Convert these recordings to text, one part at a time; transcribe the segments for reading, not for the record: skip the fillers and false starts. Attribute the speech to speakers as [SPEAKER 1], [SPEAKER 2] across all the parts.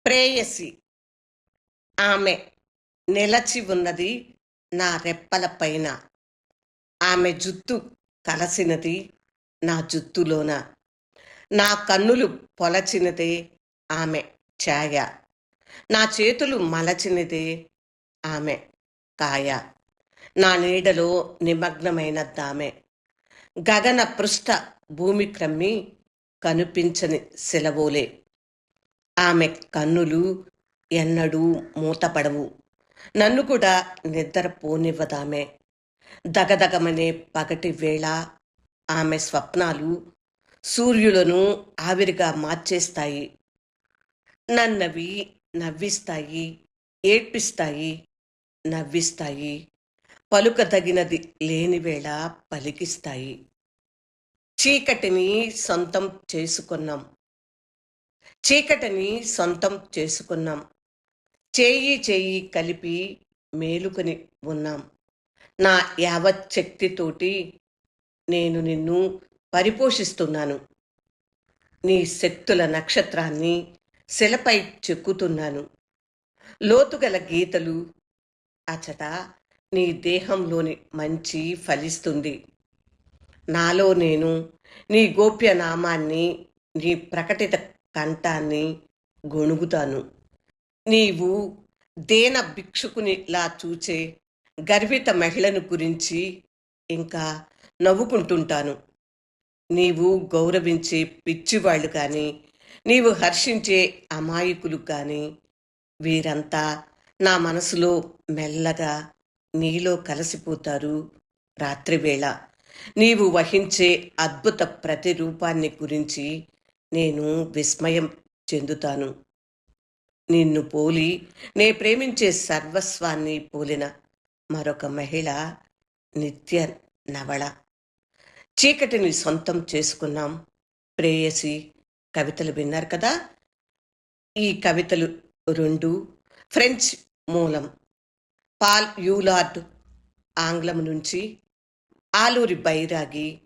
[SPEAKER 1] ప్రేయసి ఆమె నిలచి ఉన్నది నా రెప్పల పైన. ఆమె జుత్తు కలసినది నా జుత్తులోన. నా కన్నులు పొలచినదే ఆమె ఛాయ. నా చేతులు మలచినదే ఆమె కాయ. నా నీడలో నిమగ్నమైనద్దామె. గగన పృష్ఠ భూమి క్రమ్మి కనిపించని సెలవోలే. ఆమె కన్నులు ఎన్నడూ మూతపడవు. నన్ను కూడా నిద్ర పోనివ్వదామె. దగదగమనే పగటి వేళ ఆమె స్వప్నాలు సూర్యులను ఆవిరిగా మార్చేస్తాయి. నన్నవి నవ్విస్తాయి, ఏడ్పిస్తాయి, నవ్విస్తాయి. పలుకదగినది లేని వేళ పలికిస్తాయి. చీకటిని సొంతం చేసుకున్నాం. చీకటిని సొంతం చేసుకున్నాం. చేయి చేయి కలిపి మేలుకొని ఉన్నాం. నా యావత్ శక్తితోటి నేను నిన్ను పరిపోషిస్తున్నాను. నీ శక్తుల నక్షత్రాన్ని శిలపై చెక్కుతున్నాను. లోతుగల గీతలు అచట నీ దేహంలోని మంచి ఫలిస్తుంది. నాలో నేను నీ గోప్య నామాన్ని, నీ ప్రకటిత కంఠాన్ని గొణుగుతాను. నీవు దేన భిక్షుకునిలా చూచే గర్విత మహిళను గురించి ఇంకా నవ్వుకుంటుంటాను. నీవు గౌరవించే పిచ్చివాళ్ళు కానీ, నీవు హర్షించే అమాయకులు కానీ, వీరంతా నా మనసులో మెల్లగా నీలో కలిసిపోతారు. రాత్రివేళ నీవు వహించే అద్భుత ప్రతిరూపాన్ని గురించి నేను విస్మయం చెందుతాను. నిన్ను పోలి నే ప్రేమించే సర్వస్వాన్ని పోలిన మరొక మహిళ నిత్య నవళ. చీకటిని సొంతం చేసుకున్నాం. ప్రేయసి కవితలు విన్నారు కదా. ఈ కవితలు రెండు ఫ్రెంచ్ మూలం. పాల్ యూలార్డ్ ఆంగ్లం నుంచి, ఆలూరి బైరాగి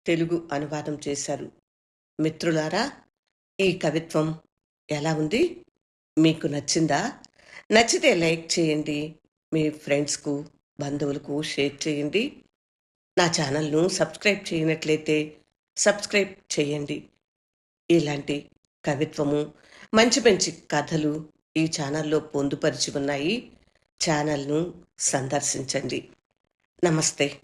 [SPEAKER 1] తెలుగు అనువాదం చేశారు. మిత్రులారా, ఈ కవిత్వం ఎలా ఉంది? మీకు నచ్చిందా? నచ్చితే లైక్ చేయండి. మీ ఫ్రెండ్స్కు, బంధువులకు షేర్ చేయండి. నా ఛానల్ను సబ్స్క్రైబ్ చేయనట్లయితే సబ్స్క్రైబ్ చేయండి. ఇలాంటి కవిత్వము, మంచి మంచి కథలు ఈ ఛానల్లో పొందుపరిచి ఉన్నాయి. ఛానల్ను సందర్శించండి. నమస్తే.